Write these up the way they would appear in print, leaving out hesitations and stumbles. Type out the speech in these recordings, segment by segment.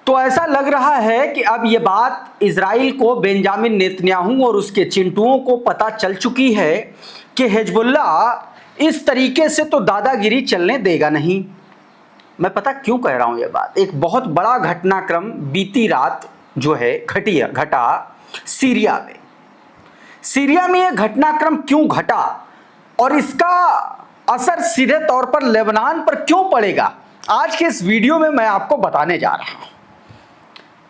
तो ऐसा लग रहा है कि अब ये बात इजराइल को बेंजामिन नेतन्याहू और उसके चिंटुओं को पता चल चुकी है कि हिजबुल्लाह इस तरीके से तो दादागिरी चलने देगा नहीं। मैं पता क्यों कह रहा हूं ये बात, एक बहुत बड़ा घटनाक्रम बीती रात जो है घटा सीरिया में। सीरिया में यह घटनाक्रम क्यों घटा और इसका असर सीधे तौर पर लेबनान पर क्यों पड़ेगा, आज के इस वीडियो में मैं आपको बताने जा रहा हूं।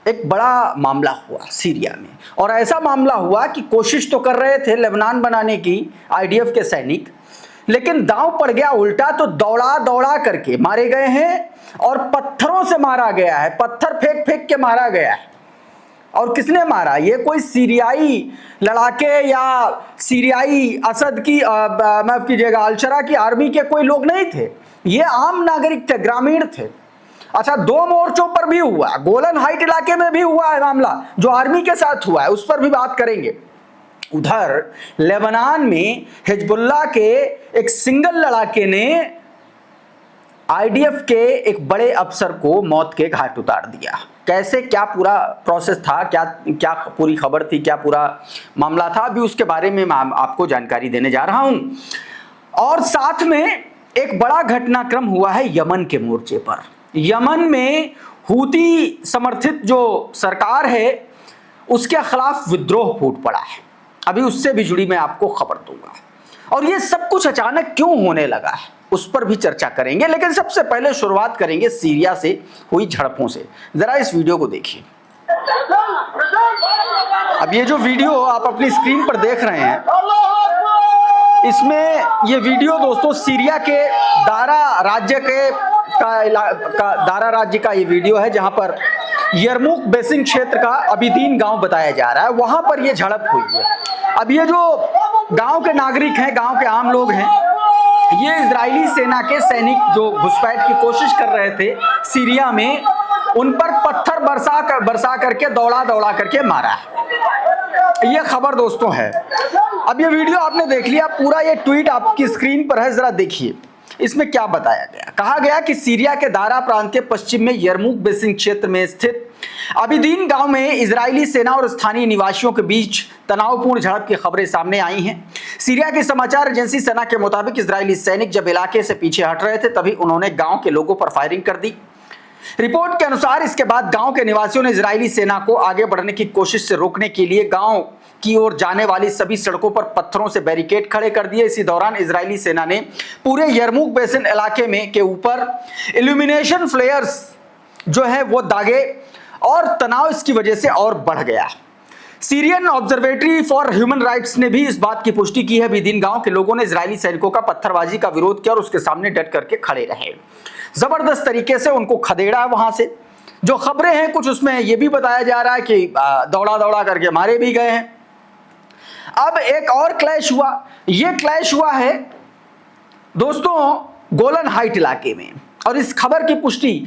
एक बड़ा मामला हुआ सीरिया में, और ऐसा मामला हुआ कि कोशिश तो कर रहे थे लेबनान बनाने की आईडीएफ के सैनिक, लेकिन दांव पड़ गया उल्टा। तो दौड़ा दौड़ा करके मारे गए हैं और पत्थरों से मारा गया है, पत्थर फेंक फेंक के मारा गया है। और किसने मारा? ये कोई सीरियाई लड़ाके या सीरियाई असद की माफ कीजिएगा अलशरा की आर्मी के कोई लोग नहीं थे, ये आम नागरिक थे, ग्रामीण थे। अच्छा, दो मोर्चों पर भी हुआ, गोलन हाइट इलाके में भी हुआ है मामला जो आर्मी के साथ हुआ है, उस पर भी बात करेंगे। उधर लेबनान में हिजबुल्लाह के एक सिंगल लड़ाके ने आईडीएफ के एक बड़े अफसर को मौत के घाट उतार दिया। कैसे, क्या पूरा प्रोसेस था, क्या पूरी खबर थी, क्या पूरा मामला था, अभी उसके बारे में मैं आपको जानकारी देने जा रहा हूं। और साथ में एक बड़ा घटनाक्रम हुआ है यमन के मोर्चे पर। यमन में हूती समर्थित जो सरकार है उसके खिलाफ विद्रोह फूट पड़ा है, अभी उससे भी जुड़ी मैं आपको खबर दूंगा। और ये सब कुछ अचानक क्यों होने लगा है उस पर भी चर्चा करेंगे, लेकिन सबसे पहले शुरुआत करेंगे सीरिया से हुई झड़पों से। जरा इस वीडियो को देखिए। अब ये जो वीडियो आप अपनी स्क्रीन पर देख रहे हैं, इसमें ये वीडियो दोस्तों सीरिया के दारा राज्य का ये वीडियो है, जहां पर यरमुक बेसिन क्षेत्र का अबीदीन गांव बताया जा रहा है, वहां पर ये झड़प हुई है। अब ये जो गांव के नागरिक हैं, गांव के आम लोग हैं, ये इजरायली सेना के सैनिक जो घुसपैठ की कोशिश कर रहे थे सीरिया में, उन पर पत्थर बरसा करके दौड़ा दौड़ा करके मारा है। ये खबर दोस्तों है। अब ये वीडियो आपने देख लिया, पूरा ये ट्वीट आपकी स्क्रीन पर है, जरा देखिए इसमें क्या बताया गया। कहा गया कि सीरिया के दारा प्रांत के पश्चिम में यरमुक बेसिन क्षेत्र में स्थित अबीदीन गांव में इजरायली सेना और स्थानीय निवासियों के बीच तनावपूर्ण झड़प की खबरें सामने आई हैं। सीरिया की समाचार एजेंसी सना के मुताबिक इजरायली सैनिक जब इलाके से पीछे हट रहे थे तभी उन्होंने गांव के लोगों पर फायरिंग कर दी। रिपोर्ट के अनुसार इसके बाद गांव के निवासियों ने इजरायली सेना को आगे बढ़ने की कोशिश से रोकने के लिए गांव की ओर जाने वाली सभी सड़कों पर पत्थरों से बैरिकेड खड़े कर दिए। इसी दौरान इजरायली सेना ने पूरे यरमुक बेसिन इलाके में के ऊपर इल्यूमिनेशन फ्लेयर्स जो है वो दागे और तनाव इसकी वजह से और बढ़ गया। Syrian observatory for human rights ने भी इस बात की पुष्टि की है। अबीदीन गांव के लोगों ने इजरायली सैनिकों का पत्थरबाजी का विरोध किया और उसके सामने डट करके खड़े रहे, जबरदस्त तरीके से उनको खदेड़ा। वहां से जो खबरें हैं कुछ उसमें यह भी बताया जा रहा है कि दौड़ा दौड़ा करके मारे भी गए हैं। अब एक और क्लैश हुआ, यह क्लैश हुआ है दोस्तों गोलन हाइट इलाके में, और इस खबर की पुष्टि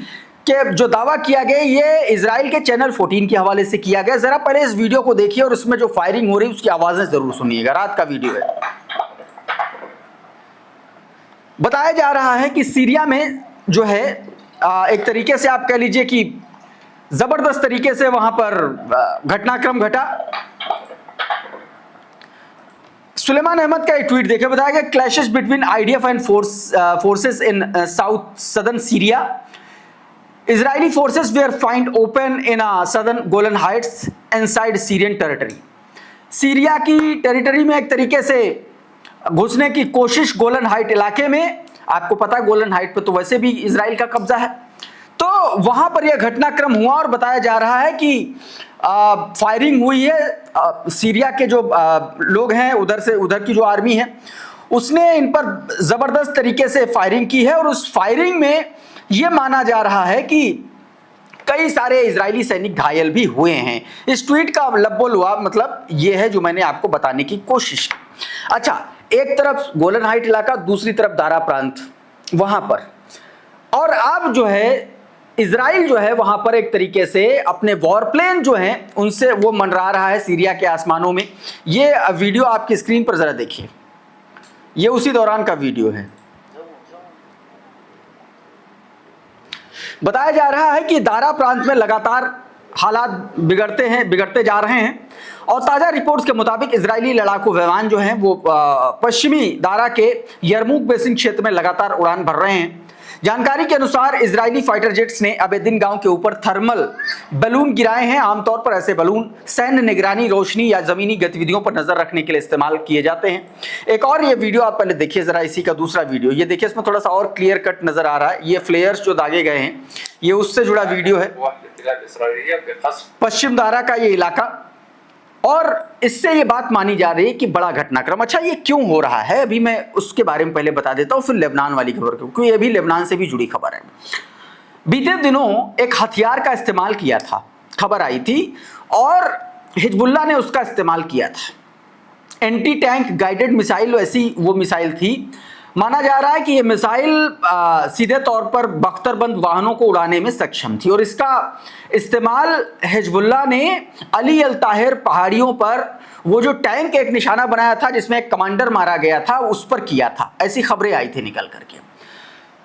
के जो दावा किया गया ये इजराइल के चैनल 14 के हवाले से किया गया। जरा पहले इस वीडियो को देखिए और उसमें जो फायरिंग हो रही है उसकी आवाजें जरूर सुनिएगा। रात का वीडियो है। बताया जा रहा है कि सीरिया में जो है एक तरीके से आप कह लीजिए कि जबरदस्त तरीके से वहां पर घटनाक्रम घटा। सुलेमान अहमद का एक ट्वीट देखे, बताया गया clashes between IDF and forces in south southern Syria. Israeli forces were found open in southern Golan Heights inside Syrian territory. Syria की टेरिटरी में एक तरीके से घुसने की कोशिश गोलन हाइट इलाके में, आपको पता है गोलन हाइट पे तो वैसे भी इजराइल का कब्जा है, तो वहां पर यह घटनाक्रम हुआ और बताया जा रहा है कि फायरिंग हुई है। सीरिया के जो लोग हैं उधर से, उधर की जो आर्मी है उसने इन पर जबरदस्त तरीके से फायरिंग की है, और उस फायरिंग में यह माना जा रहा है कि कई सारे इजरायली सैनिक घायल भी हुए हैं। इस ट्वीट का लब्बो लुआब मतलब यह है जो मैंने आपको बताने की कोशिश की। अच्छा, एक तरफ गोलन हाइट इलाका, दूसरी तरफ दारा प्रांत वहां पर, और अब जो है इजराइल जो है वहां पर एक तरीके से अपने वॉरप्लेन जो हैं उनसे वो मंडरा रहा है सीरिया के आसमानों में। ये वीडियो आपकी स्क्रीन पर जरा देखिए, ये उसी दौरान का वीडियो है। बताया जा रहा है कि दारा प्रांत में लगातार हालात बिगड़ते जा रहे हैं और ताजा रिपोर्ट्स के मुताबिक इजरायली लड़ाकू विमान जो हैं वो पश्चिमी दारा के यरमुक बेसिन क्षेत्र में लगातार उड़ान भर रहे हैं। जानकारी के अनुसार इजरायली फाइटर जेट्स ने अबेदिन गांव के ऊपर थर्मल बलून गिराए हैं। आमतौर पर ऐसे बलून सैन्य निगरानी, रोशनी या जमीनी गतिविधियों पर नजर रखने के लिए इस्तेमाल किए जाते हैं। एक और ये वीडियो आप पहले देखिए जरा, इसी का दूसरा वीडियो ये देखिए, इसमें थोड़ा सा और क्लियर कट नजर आ रहा है। ये फ्लेयर्स जो दागे गए हैं ये उससे जुड़ा वीडियो है, पश्चिम दारा का ये इलाका, और इससे ये बात मानी जा रही है कि बड़ा घटनाक्रम। अच्छा, ये क्यों हो रहा है अभी मैं उसके बारे में पहले बता देता हूं, फिर लेबनान वाली खबर क्योंकि ये भी लेबनान से भी जुड़ी खबर है। बीते दिनों एक हथियार का इस्तेमाल किया था, खबर आई थी, और हिजबुल्लाह ने उसका इस्तेमाल किया था। एंटी टैंक गाइडेड मिसाइल, ऐसी वो मिसाइल थी। माना जा रहा है कि ये मिसाइल सीधे तौर पर बख्तरबंद वाहनों को उड़ाने में सक्षम थी और इसका इस्तेमाल हिजबुल्लाह ने अली अल ताहिर पहाड़ियों पर वो जो टैंक एक निशाना बनाया था जिसमें एक कमांडर मारा गया था उस पर किया था। ऐसी खबरें आई थी निकल करके।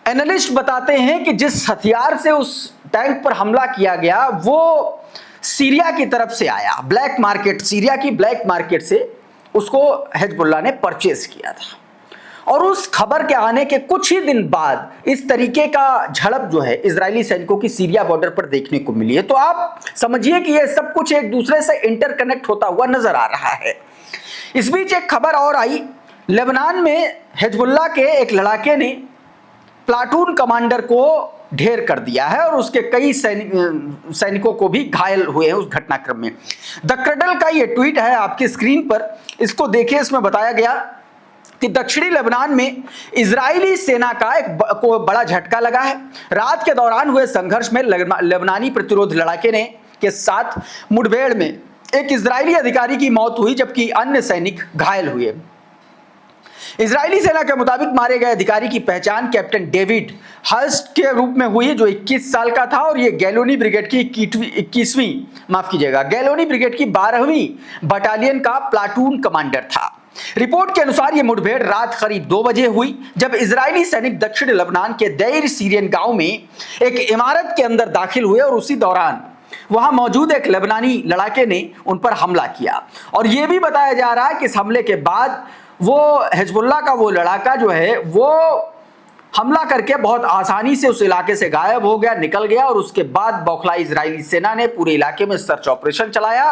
एनालिस्ट बताते हैं कि जिस हथियार से उस टैंक पर हमला किया गया वो सीरिया की तरफ से आया, ब्लैक मार्केट, सीरिया की ब्लैक मार्केट से उसको हिजबुल्लाह ने परचेज किया था। और उस खबर के आने के कुछ ही दिन बाद इस तरीके का झड़प जो है इजरायली सैनिकों की सीरिया बॉर्डर पर देखने को मिली है। तो आप समझिए कि ये सब कुछ एक दूसरे से इंटरकनेक्ट होता हुआ नजर आ रहा है। इस बीच एक खबर और आई, लेबनान में हिजबुल्लाह के एक लड़ाके ने प्लाटून कमांडर को ढेर कर दिया है और उसके कई सैनिकों को भी घायल हुए हैं उस घटनाक्रम में। द क्रडल का ये ट्वीट है आपकी स्क्रीन पर, इसको देखिए। इसमें बताया गया कि दक्षिणी लेबनान में इजरायली सेना का को बड़ा झटका लगा है। रात के दौरान हुए संघर्ष में लेबनानी प्रतिरोध लड़ाके ने के साथ मुठभेड़ में एक इजरायली अधिकारी की मौत हुई जबकि अन्य सैनिक घायल हुए। इजरायली सेना के मुताबिक मारे गए अधिकारी की पहचान कैप्टन डेविड हर्स्ट के रूप में हुई जो 21 साल का था और ये गैलोनी ब्रिगेड की 12वीं बटालियन का प्लाटून कमांडर था। रिपोर्ट के अनुसार यह मुठभेड़ रात करीब 2 बजे हुई जब इजरायली सैनिक दक्षिण लेबनान के देर सीरियन गांव में एक इमारत के अंदर दाखिल हुए और उसी दौरान वहां मौजूद एक लेबनानी लड़ाके ने उन पर हमला किया। और यह भी बताया जा रहा है कि इस हमले के बाद वो हिजबुल्लाह का वो लड़ाका जो है वो हमला करके बहुत आसानी से उस इलाके से गायब हो गया, निकल गया। और उसके बाद बौखलाई इजरायली सेना ने पूरे इलाके में सर्च ऑपरेशन चलाया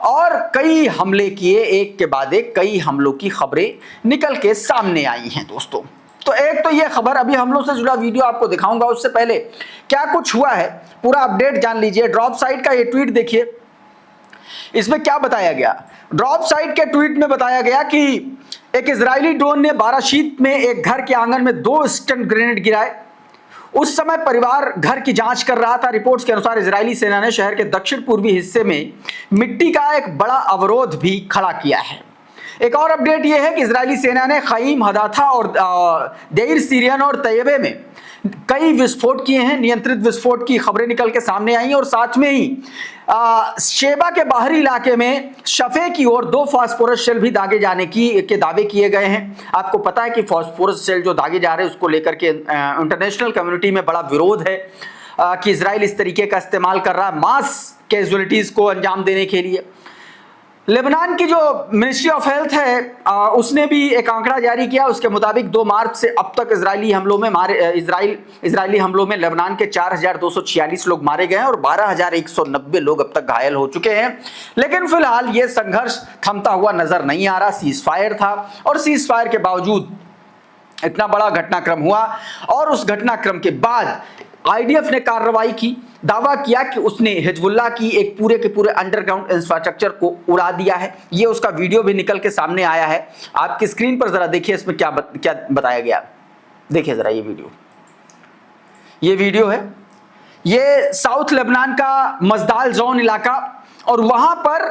और कई हमले किए, एक के बाद एक कई हमलों की खबरें निकल के सामने आई हैं दोस्तों। तो एक तो ये खबर, अभी हमलों से जुड़ा वीडियो आपको दिखाऊंगा, उससे पहले क्या कुछ हुआ है पूरा अपडेट जान लीजिए। ड्रॉप साइट का ये ट्वीट देखिए, इसमें क्या बताया गया। ड्रॉप साइट के ट्वीट में बताया गया कि एक इजरायली ड्रोन ने बाराशीत में एक घर के आंगन में 2 स्टन ग्रेनेड गिराए। उस समय परिवार घर की जांच कर रहा था। रिपोर्ट्स के अनुसार इजरायली सेना ने शहर के दक्षिण पूर्वी हिस्से में मिट्टी का एक बड़ा अवरोध भी खड़ा किया है। एक और अपडेट यह है कि इजरायली सेना ने खईम, हदाथा और देर सीरियन और तैयबे में कई विस्फोट किए हैं। नियंत्रित विस्फोट की खबरें निकल के सामने आई और साथ में ही शेबा के बाहरी इलाके में शफे की ओर 2 फास्फोरस सेल भी दागे जाने के दावे किए गए हैं। आपको पता है कि फास्फोरस सेल जो दागे जा रहे हैं उसको लेकर के इंटरनेशनल कम्युनिटी में बड़ा विरोध है कि इजराइल इस तरीके का इस्तेमाल कर रहा है मास कैजुअलिटीज को अंजाम देने के लिए। लेबनान की जो मिनिस्ट्री ऑफ हेल्थ है उसने भी एक आंकड़ा जारी किया। उसके मुताबिक 2 मार्च से अब तक इजरायली हमलों में लेबनान के 4,246 लोग मारे गए हैं और 12,190 लोग अब तक घायल हो चुके हैं। लेकिन फिलहाल ये संघर्ष थमता हुआ नजर नहीं आ रहा। सीज फायर था और सीज फायर के बावजूद इतना बड़ा घटनाक्रम हुआ और उस घटनाक्रम के बाद आईडीएफ ने कार्रवाई की, दावा किया कि उसने हिजबुल्लाह की एक पूरे के पूरे अंडरग्राउंड इंफ्रास्ट्रक्चर को उड़ा दिया है। ये उसका वीडियो भी निकल के सामने आया है, आपकी स्क्रीन पर जरा देखिए इसमें क्या बताया गया। देखिए जरा ये वीडियो है, ये साउथ लेबनान का मजदाल जोन इलाका और वहां पर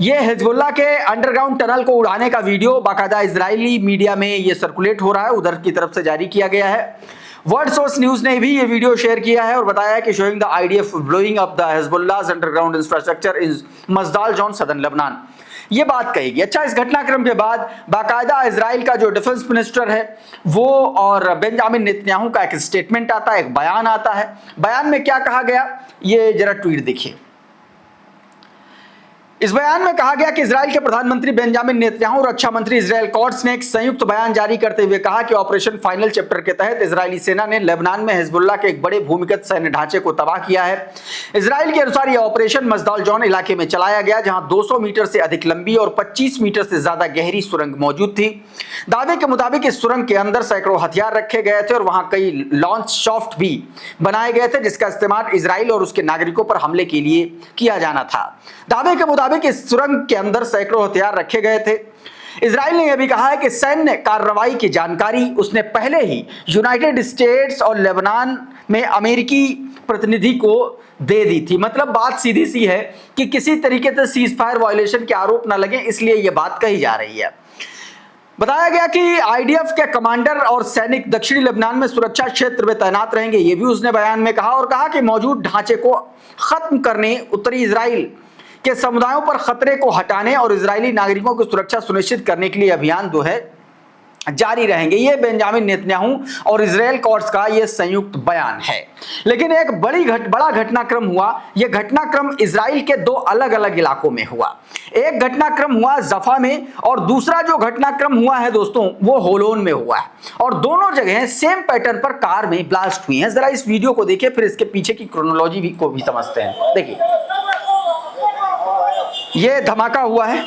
ये हिजबुल्लाह के अंडरग्राउंड टनल को उड़ाने का वीडियो बाकायदा इजरायली मीडिया में ये सर्कुलेट हो रहा है, उधर की तरफ से जारी किया गया है। वर्ल्ड सोर्स न्यूज ने भी ये वीडियो शेयर किया है और बताया है कि showing the IDF blowing up the Hezbollah's underground infrastructure in Majdal Zoun southern Lebanon, ये बात कही गई। अच्छा, इस घटनाक्रम के बाद बाकायदा इजराइल का जो डिफेंस मिनिस्टर है वो और बेंजामिन नेतन्याहू का एक स्टेटमेंट आता है, एक बयान आता है। बयान में क्या कहा गया, ये जरा ट्वीट देखिए। इस बयान में कहा गया कि इजराइल के प्रधानमंत्री बेंजामिन नेतन्याहू और रक्षा मंत्री इजराइल कॉट्स ने एक संयुक्त बयान जारी करते हुए कहा कि ऑपरेशन फाइनल चैप्टर के तहत इजरायली सेना ने लेबनान में हिजबुल्लाह के एक बड़े भूमिगत सैन्य ढांचे को तबाह किया है। इजराइल के अनुसार यह ऑपरेशन मजदाल जॉन इलाके में चलाया गया, जहां 200 मीटर से अधिक लंबी और 25 मीटर से ज्यादा गहरी सुरंग मौजूद थी। दावे के मुताबिक इस सुरंग के अंदर सैकड़ों हथियार रखे गए थे और वहां कई लॉन्च शाफ्ट भी बनाए गए थे, जिसका इस्तेमाल इजराइल और उसके नागरिकों पर हमले के लिए किया जाना था। दावे के मुताबिक इस सुरंग के अंदर सैकड़ों हथियार रखे गए थे। इजराइल ने यह भी कहा है कि सैन्य कार्रवाई की जानकारी उसने पहले ही यूनाइटेड स्टेट्स और लेबनान में अमेरिकी प्रतिनिधि को दे दी थी। मतलब बात सीधी सी है कि किसी तरीके से सीज फायर वायलेशन के आरोप न लगे, इसलिए यह बात कही जा रही है। बताया गया कि आईडीएफ के कमांडर और सैनिक दक्षिणी लेबनान में सुरक्षा क्षेत्र में तैनात रहेंगे, यह भी उसने बयान में कहा और कहा कि मौजूद ढांचे को खत्म करने, उत्तरी इजराइल के समुदायों पर खतरे को हटाने और इजरायली नागरिकों की सुरक्षा सुनिश्चित करने के लिए अभियान जो है जारी रहेंगे। ये बेंजामिन नेतन्याहू और इजराइल कॉट्स का ये संयुक्त बयान है। लेकिन एक बड़ा घटनाक्रम हुआ। यह घटनाक्रम इजराइल के दो अलग अलग इलाकों में हुआ। एक घटनाक्रम हुआ जफा में और दूसरा जो घटनाक्रम हुआ है दोस्तों वो होलोन में हुआ है, और दोनों जगह सेम पैटर्न पर कार में ब्लास्ट हुई हैं। जरा इस वीडियो को देखिए, फिर इसके पीछे की क्रोनोलॉजी को भी समझते हैं। देखिए, ये धमाका हुआ है।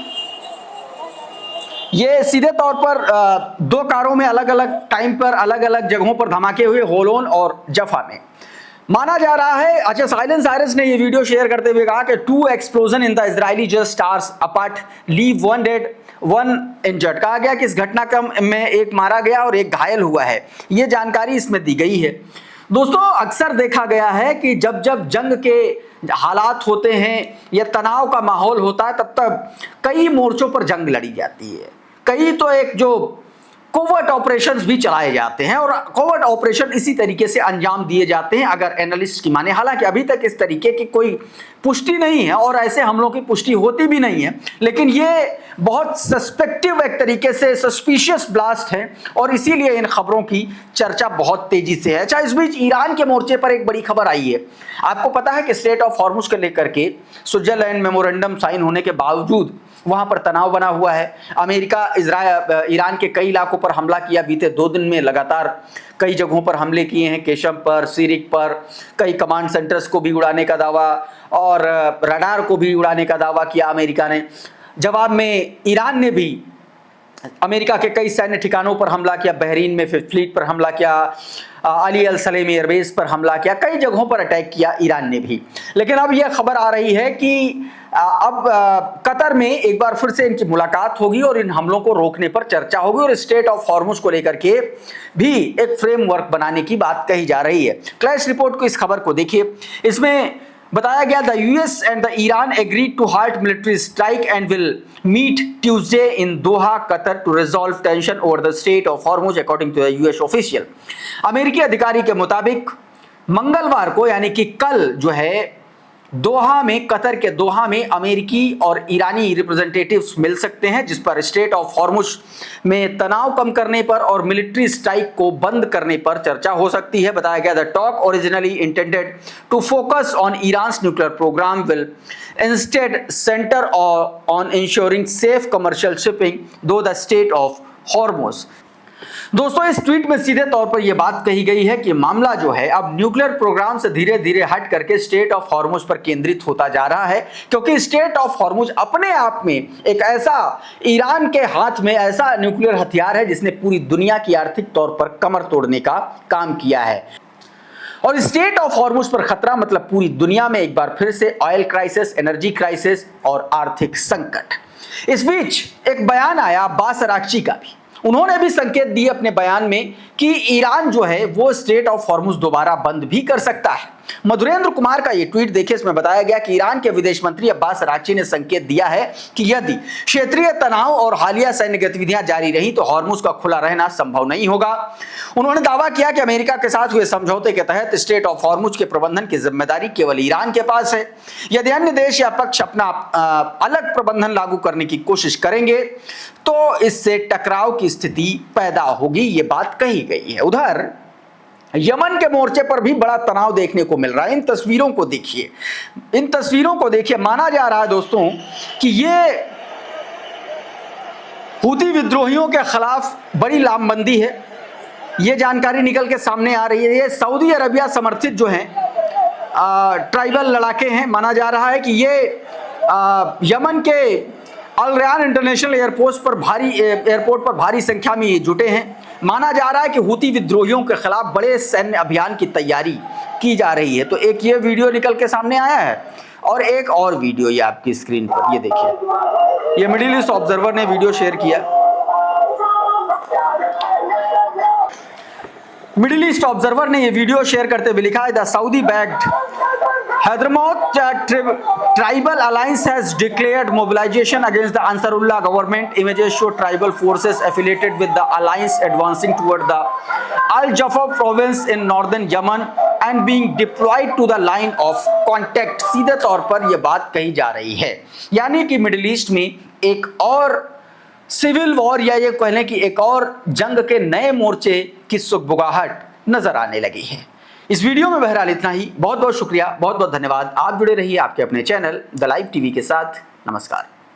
ये सीधे तौर पर दो कारों में अलग अलग टाइम पर अलग अलग जगहों पर धमाके हुए, होलोन और जफा में। माना जा रहा है, अच्छा, साइलेंस आयरस ने ये वीडियो शेयर करते हुए कहा कि 2 explosion in the Israeli just stars apart leave 1 dead 1 injured. कहा गया कि इस घटनाक्रम में एक मारा गया और एक घायल हुआ है। ये जानकारी इसमें दी गई है। दोस्तों, अक्सर देखा गया है कि जब जब जंग के हालात होते हैं या तनाव का माहौल होता है, तब तक कई मोर्चों पर जंग लड़ी जाती है। कई तो एक जो कोवर्ट ऑपरेशंस भी चलाए जाते हैं और कोवर्ट ऑपरेशन इसी तरीके से अंजाम दिए जाते हैं अगर एनालिस्ट की माने। हालांकि अभी तक इस तरीके की कोई पुष्टि नहीं है और ऐसे हमलों की पुष्टि होती भी नहीं है, लेकिन ये बहुत सस्पेक्टिव एक तरीके से सस्पिशियस ब्लास्ट है और इसीलिए इन खबरों की चर्चा बहुत तेजी से है। अच्छा, इस बीच ईरान के मोर्चे पर एक बड़ी खबर आई है। आपको पता है कि स्टेट ऑफ हॉर्मुज को लेकर के स्विट्जरलैंड मेमोरेंडम साइन होने के बावजूद वहां पर तनाव बना हुआ है। अमेरिका ईरान के कई इलाकों पर हमला किया। बीते 2 दिन में लगातार कई जगहों पर हमले किए हैं, केशम पर, सीरिक पर, कई कमांड सेंटर्स को भी उड़ाने का दावा और रडार को भी उड़ाने का दावा किया अमेरिका ने। जवाब में ईरान ने भी अमेरिका के कई सैन्य ठिकानों पर हमला किया, बहरीन में फिफ्थ फ्लीट पर हमला किया, अली अल सलेम एयरबेस पर हमला किया, कई जगहों पर अटैक किया ईरान ने भी। लेकिन अब यह खबर आ रही है कि अब कतर में एक बार फिर से इनकी मुलाकात होगी और इन हमलों को रोकने पर चर्चा होगी और स्टेट ऑफ हॉर्मुज को लेकर के भी एक फ्रेमवर्क बनाने की बात कही जा रही है। क्लैश रिपोर्ट को, इस खबर को देखिए। इसमें बताया गया, the US and the Iran agreed to halt military strike and will meet Tuesday in Doha Qatar to resolve tension over the strait of Hormuz according to the US official. अमेरिकी अधिकारी के मुताबिक मंगलवार को यानी कि कल जो है दोहा में, कतर के दोहा में अमेरिकी और ईरानी रिप्रेजेंटेटिव्स मिल सकते हैं, जिस पर स्टेट ऑफ हॉर्मुज में तनाव कम करने पर और मिलिट्री स्ट्राइक को बंद करने पर चर्चा हो सकती है। बताया गया, the talk originally intended to focus on Iran's nuclear program will instead center on ensuring safe commercial shipping through the strait of Hormuz. दोस्तों, इस ट्वीट में सीधे तौर पर यह बात कही गई है कि मामला जो है अब न्यूक्लियर प्रोग्राम से धीरे धीरे हट करके स्टेट ऑफ हॉर्मुज पर केंद्रित होता जा रहा है, क्योंकि स्टेट ऑफ हॉर्मुज अपने आप में एक ऐसा ईरान के हाथ में ऐसा न्यूक्लियर हथियार है जिसने पूरी दुनिया की आर्थिक तौर पर कमर तोड़ने का काम किया है। और स्टेट ऑफ हॉर्मुज पर खतरा मतलब पूरी दुनिया में एक बार फिर से ऑयल क्राइसिस, एनर्जी क्राइसिस और आर्थिक संकट। इस बीच एक बयान आया अब्बास अराक्ची का भी। उन्होंने भी संकेत दिए अपने बयान में कि ईरान जो है वो स्टेट ऑफ हॉर्मुज दोबारा बंद भी कर सकता है। मधुरेंद्र कुमार का ये ट्वीट देखिए, इसमें बताया गया कि ईरान के विदेश मंत्री अब्बास अराक्ची ने संकेत दिया है कि यदि क्षेत्रीय तनाव और हालिया सैन्य गतिविधियां जारी रही तो हॉर्मुज का खुला रहना संभव नहीं होगा। उन्होंने दावा किया कि अमेरिका के साथ हुए समझौते के तहत स्ट्रेट ऑफ हॉर्मुज के प्रबंधन की जिम्मेदारी केवल ईरान के पास है। यदि अन्य देश या पक्ष अपना अलग प्रबंधन लागू करने की कोशिश करेंगे तो इससे टकराव की स्थिति पैदा होगी, ये बात कही गई है। उधर यमन के मोर्चे पर भी बड़ा तनाव देखने को मिल रहा है। इन तस्वीरों को देखिए, माना जा रहा है दोस्तों कि ये हूती विद्रोहियों के खिलाफ बड़ी लामबंदी है। ये जानकारी निकल के सामने आ रही है। ये सऊदी अरबिया समर्थित जो हैं ट्राइबल लड़ाके हैं। माना जा रहा है कि ये यमन के अल रयान इंटरनेशनल एयरपोर्ट पर भारी संख्या में ये जुटे हैं। माना जा रहा है कि हूती विद्रोहियों के खिलाफ बड़े सैन्य अभियान की तैयारी की जा रही है। तो एक ये वीडियो निकल के सामने आया है और एक और वीडियो ये आपकी स्क्रीन पर ये देखिए, ये मिडिल ईस्ट ऑब्जर्वर ने वीडियो शेयर किया। मिडिल ईस्ट ऑब्जर्वर ने ये वीडियो शेयर करते हुए लिखा है, the Saudi backed Hadramaut Tribal Alliance has declared mobilization against the Ansarullah government. Images show tribal forces affiliated with the alliance advancing toward the Al Jaffa province in northern Yemen and being deployed to the line of contact. सीधे तौर पर यह बात कही जा रही है, यानी कि मिडिल ईस्ट में एक और सिविल वॉर या ये कहने की एक और जंग के नए मोर्चे की सुगबुगाहट नजर आने लगी है। इस वीडियो में बहरहाल इतना ही। बहुत बहुत शुक्रिया, बहुत बहुत धन्यवाद। आप जुड़े रहिए आपके अपने चैनल द लाइव टीवी के साथ। नमस्कार।